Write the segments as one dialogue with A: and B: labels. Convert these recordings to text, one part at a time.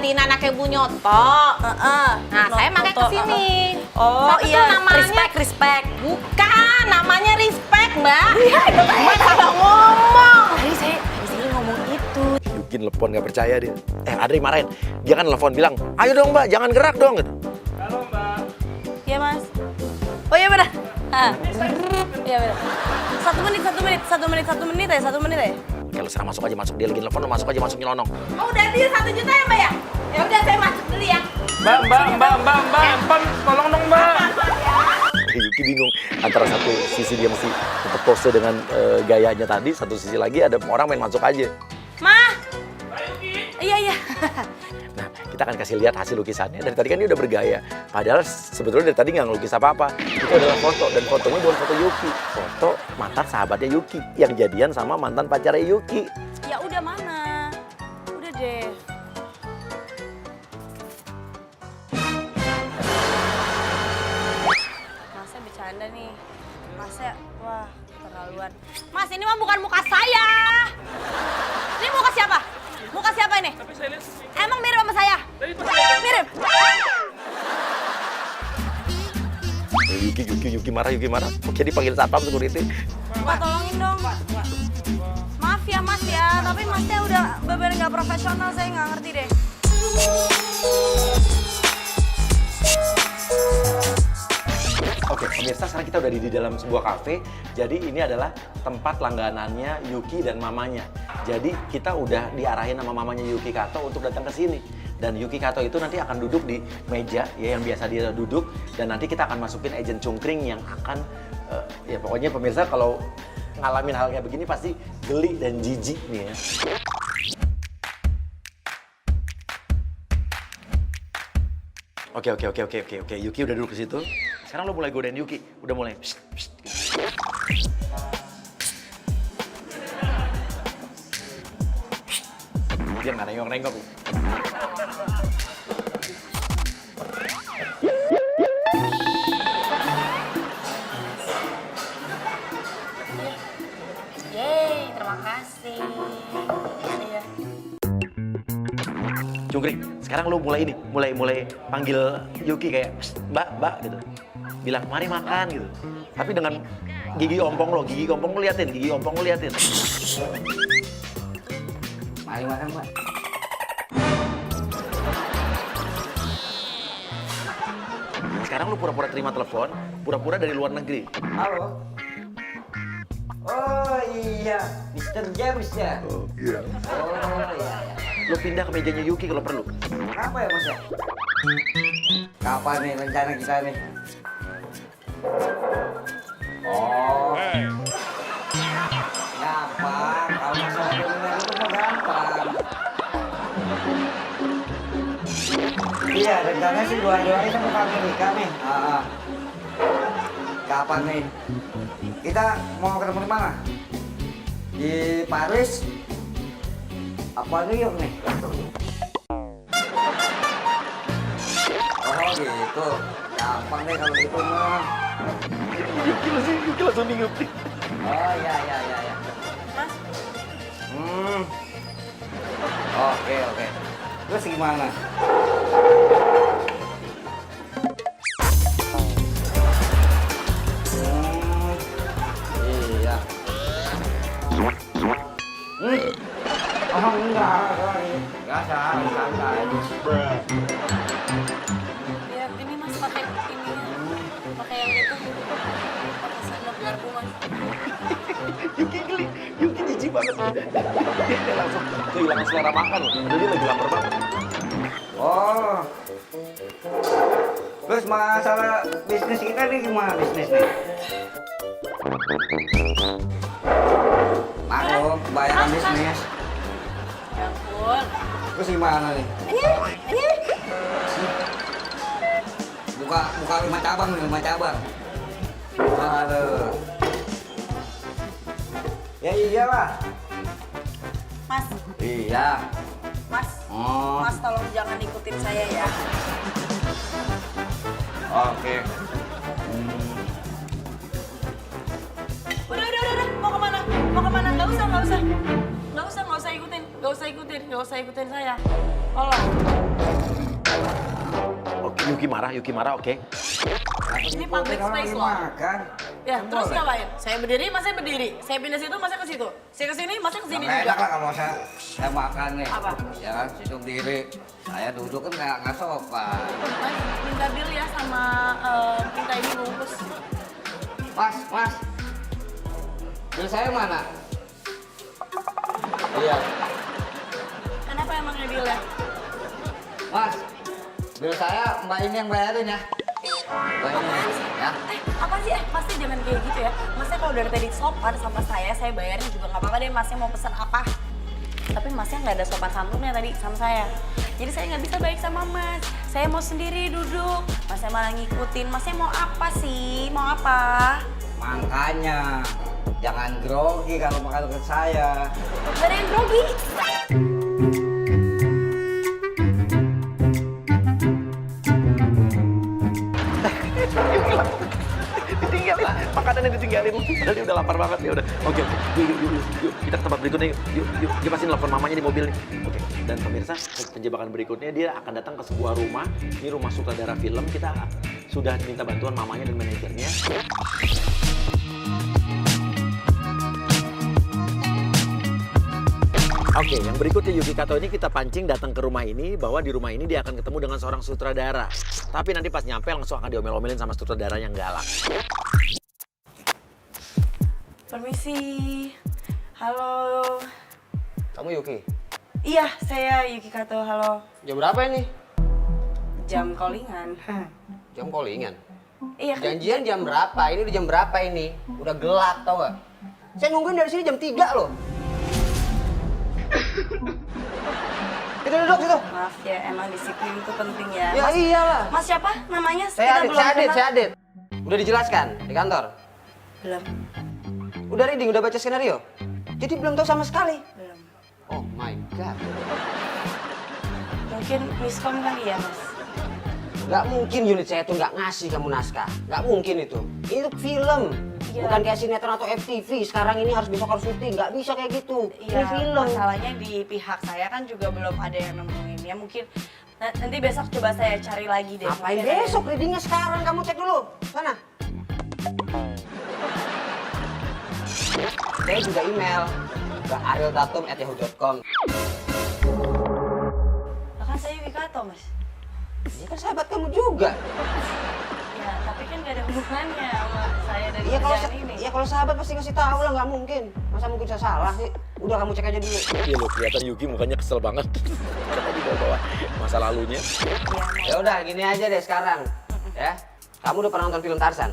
A: gantiin anaknya Bu Nyoto. Nah, saya makanya kesini.
B: Oh
A: Satu
B: iya,
A: tuh namanya
B: respect.
A: Bukan, namanya Respect, Mbak. Mbak salah ngomong.
B: Tadi saya ngomong itu.
C: Yuki nelfon nggak percaya dia. Adri marahin. Dia kan nelfon bilang, ayo dong Mbak, jangan gerak dong. Gitu.
B: Iya Mas. Oh iya benar. Iya benar. 1 menit ya.
C: Kalau serah masuk aja masuk, dia lagi nelfon, masuk aja masuk nyelonong.
A: Oh, udah deal 1 juta ya, Mbak ya? Ya udah saya masuk dulu ya.
D: Mbak, tolong dong Mbak.
C: Yuki bingung antara satu sisi dia mesti tetap pose dengan gayanya tadi, satu sisi lagi ada orang main masuk aja.
B: Ma. Iya.
C: Nah, kita akan kasih lihat hasil lukisannya. Dari tadi kan dia udah bergaya. Padahal sebetulnya dari tadi nggak ngelukis apa-apa. Itu adalah foto, dan fotonya bukan foto Yuki. Foto mantan sahabatnya Yuki yang jadian sama mantan pacarnya Yuki.
B: Ya udah mana? Udah deh. Masnya bercanda nih. Masnya, wah terlaluan. Mas, ini mah bukan muka saya. Ini muka siapa? Muka siapa ini?
D: Tapi saya lihat
B: Emang mirip sama saya? Mirip.
C: Yuki marah. Oke, dipanggil satpam security.
B: Mbak, tolongin dong. Maaf ya Mas ya, tapi Masnya udah bener-bener nggak profesional, saya nggak ngerti deh.
C: Oke, pemirsa, sekarang kita udah di dalam sebuah kafe. Jadi ini adalah tempat langganannya Yuki dan mamanya. Jadi kita udah diarahin sama mamanya Yuki Kato untuk datang ke sini. Dan Yuki Kato itu nanti akan duduk di meja ya yang biasa dia duduk, dan nanti kita akan masukin agent cungkring yang akan ya pokoknya pemirsa kalau ngalamin hal kayak begini pasti geli dan jijik nih ya. Oke. Yuki udah duduk di situ. Sekarang lo mulai godain Yuki. Udah mulai. Psst. Dia nggak nengok-nengok.
B: Yeay, terima kasih. Iya.
C: Cungkring, sekarang lo mulai ini, mulai panggil Yuki kayak mbak gitu. Bilang mari makan gitu. Tapi dengan gigi ompong lo liatin,
E: Mari makan, Pak.
C: Sekarang lo pura-pura terima telepon, pura-pura dari luar negeri.
E: Halo. Oh iya, Mr. James ya?
C: Oh iya.
E: Oh iya.
C: Lo pindah ke mejanya Yuki kalau perlu.
E: Kenapa ya Mas ya? Kapan nih rencana kita nih? Oh. Gampang, kalau masalah kuliner itu mah gampang. Iya, rencananya sih dua-duanya sama kami nikah nih. Kapan nih? Kita mau ketemu di mana? Di Paris? Apa New York nih? Oh gitu. Gampang deh kalau gitu mah.
C: Yuki langsung bingung.
E: Oh iya.
B: Mas,
E: Oke. Terus gimana? Iya. Oh enggak. Enggak santai.
B: ya ini Mas pakai ini. Pakai yang itu. Pakai sendok garpu Mas.
C: Yuki geli, Yuki jijik banget. Dia langsung kehilangan selera makan loh. Padahal dia lagi lapar banget.
E: Oh. Terus masalah bisnis kita nih gimana bisnis nih? Maklum, kebanyakan bisnis.
B: Ya ampun.
E: Terus gimana nih? Buka 5 cabang nih, 5 cabang. Aduh. Ya iyalah.
B: Mas,
E: Iya.
B: Mas.
E: Oh.
B: Mas tolong jangan ikutin saya ya.
E: Oke.
B: Udah. Mau kemana? Nggak usah. Nggak usah ikutin saya. Tolong.
C: Oke, Yuki marah, oke.
B: Ini public space loh.
E: Makan.
B: Ya, terus ngapain? Saya berdiri, masnya berdiri. Saya pindah situ, masnya ke situ. Saya ke sini, masnya ke sini
E: Nggak
B: juga.
E: enak lah kalau saya makan nih.
B: Apa?
E: Ya kan, situ berdiri. Saya duduk kan nggak sopan.
B: Mas, minta bill ya sama minta ini bungkus.
E: Mas. Bil saya mana? Iya.
B: Kenapa emangnya bill ya?
E: Mas, bil saya Mbak ini yang bayarin ya. Mbak ini ya.
B: Apa sih? Masnya jangan kayak gitu ya. Masnya kalau dari tadi sopan sama saya bayarin juga nggak apa-apa deh. Masnya mau pesan apa? Tapi masnya nggak ada sopan santunnya tadi sama saya. Jadi saya nggak bisa baik sama mas. Saya mau sendiri duduk. Masnya malah ngikutin. Masnya mau apa sih? Mau apa?
E: Makanya jangan grogi kalau makan dekat saya.
B: Gak ada yang grogi.
C: Ditinggal lah, makanannya ditinggalin. Padahal dia udah lapar banget ya udah. Oke, yuk, kita ke tempat berikutnya yuk. Dia pasti nelfon mamanya di mobil nih. Oke, dan pemirsa, penjebakan berikutnya dia akan datang ke sebuah rumah. Ini rumah sutradara film. Kita sudah minta bantuan mamanya dan manajernya. Oke, yang berikutnya Yuki Kato ini kita pancing datang ke rumah ini, bahwa di rumah ini dia akan ketemu dengan seorang sutradara. Tapi nanti pas nyampe langsung akan diomel-omelin sama sutradara yang galak.
B: Permisi. Halo.
F: Kamu Yuki?
B: Iya, saya Yuki Kato. Halo.
F: Jam berapa ini?
B: Jam callingan.
F: Jam callingan?
B: Iya kan?
F: Janjian jam berapa? Ini udah jam berapa ini? Udah gelap tau gak? Saya nungguin dari sini jam 3 loh. Kita duduk situ.
B: Maaf ya, emang disiplin itu penting ya.
F: Ya
B: Mas,
F: iyalah.
B: Mas siapa namanya?
F: Saya
B: Kita
F: Adit,
B: belum
F: saya
B: kenal.
F: Adit. Udah dijelaskan di kantor?
B: Belum.
F: Udah reading, udah baca skenario? Jadi belum tahu sama sekali?
B: Belum.
F: Oh my god.
B: Mungkin miskom kali ya, Mas.
F: Gak mungkin unit saya tuh gak ngasih kamu naskah. Gak mungkin itu. Itu film.
B: Iya.
F: Bukan kayak sinetron atau FTV. Sekarang ini besok harus syuting. Gak bisa kayak gitu. Ini
B: Iya,
F: film.
B: masalahnya di pihak saya kan juga belum ada yang nemuin ya. Mungkin nanti besok coba saya cari lagi deh.
F: Ngapain
B: Mungkin ada-
F: besok readingnya sekarang? Kamu cek dulu. Sana. Saya juga email ke arieltatum@yahoo.com.
B: Lah kan saya Yuki Kato, Mas.
F: Ini kan sahabat kamu juga.
B: Ya, tapi kan gak ada hubungannya sama saya dari
F: Iya kalau
B: kerjaan ini.
F: kalau sahabat pasti ngasih tahu lah, nggak mungkin. Masa mungkin saya salah sih? Udah kamu cek aja dulu.
C: Iya loh, kelihatan Yuki mukanya kesel banget. Karena dibawa masa lalunya.
F: Ya udah, gini aja deh sekarang. Ya. Kamu udah pernah nonton film Tarzan?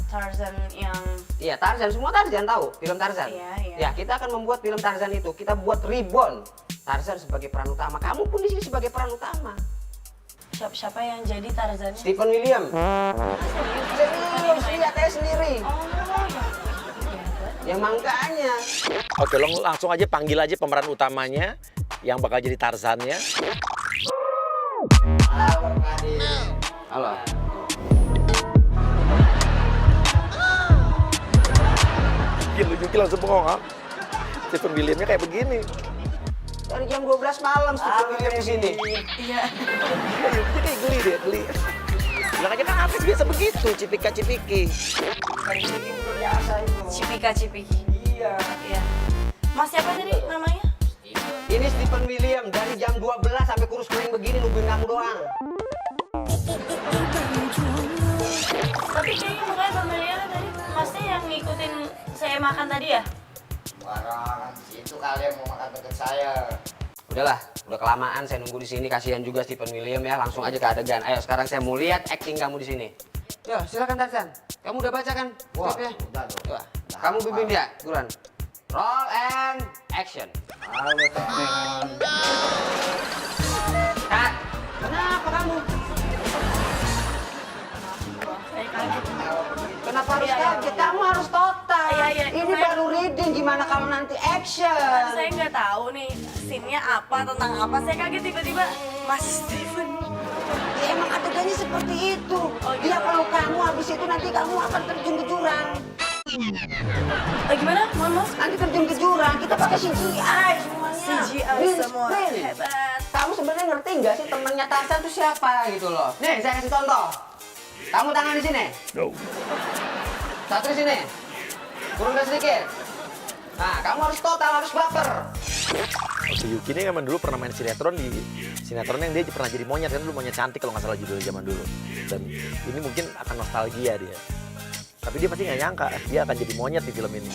B: Tarzan yang
F: Iya, Tarzan. Semua Tarzan tahu film Tarzan.
B: Iya, iya.
F: Ya, kita akan membuat film Tarzan itu. Kita buat reborn. Tarzan sebagai peran utama. Kamu pun di sini sebagai peran utama.
B: siapa yang jadi Tarzannya?
F: Stephen William. Serius, lihat aja sendiri.
B: Oh, ya.
F: Ya makanya.
C: Oke, lo langsung aja panggil aja pemeran utamanya yang bakal jadi Tarzannya.
F: Halo.
C: Yuki langsung bengong. Stephen Williamnya kayak begini.
F: Dari jam 12 malam Stephen William di sini.
B: Iya.
C: Yukinya kayak geli deh, geli. Bilang aja kan artis biasa begitu, cipika-cipiki.
F: Biasa itu.
B: Cipika-cipiki.
F: Iya.
B: Iya. Mas siapa tadi namanya?
F: Ini Stephen William dari jam 12 sampai kurus kering begini nungguin kamu doang.
B: Tapi kayaknya mukanya familiar tadi. Masnya yang ngikutin saya makan tadi ya?
E: Barang itu kalian mau makan deket saya.
F: Udahlah, udah kelamaan saya nunggu di sini. Kasihan juga Stephen William ya. Langsung aja ke adegan. Ayo sekarang saya mau lihat acting kamu di sini. Ya, silakan Tarzan. Kamu udah baca kan?
E: Wah,
F: skripnya?
E: udah dong.
F: Coba. Kamu bimbing dia, buruan. Roll and action.
E: Halo teman.
F: Kak, kenapa kamu?
B: Saya kaget.
F: Kenapa harus
B: Iya,
F: kaget? Kamu harus total.
B: Iya,
F: Ini
B: saya-
F: baru reading, gimana kalau nanti
B: Kan
F: action?
B: saya nggak tahu nih scene-nya apa, tentang apa. Saya kaget tiba-tiba Mas Steven.
F: Ya, emang adegannya seperti itu.
B: Oh, gitu.
F: Dia peluk kamu, habis itu nanti kamu akan terjun ke jurang.
B: Gimana? Mohon maaf.
F: Nanti terjun ke jurang, kita pakai CGI semuanya.
B: CGI
F: Green
B: semua.
F: screen.
B: Hebat.
F: Kamu sebenarnya ngerti nggak sih temennya Tarzan itu siapa gitu loh? Nih, saya kasih contoh. Kamu tangan di sini. Satu di sini. Turunkan sedikit. Nah, kamu harus total, harus baper.
C: Si Yuki ini emang dulu pernah main sinetron di sinetron yang dia pernah jadi monyet kan, dulu monyet cantik kalau nggak salah judulnya zaman dulu. Dan ini mungkin akan nostalgia dia. Tapi dia pasti nggak nyangka dia akan jadi monyet di film ini.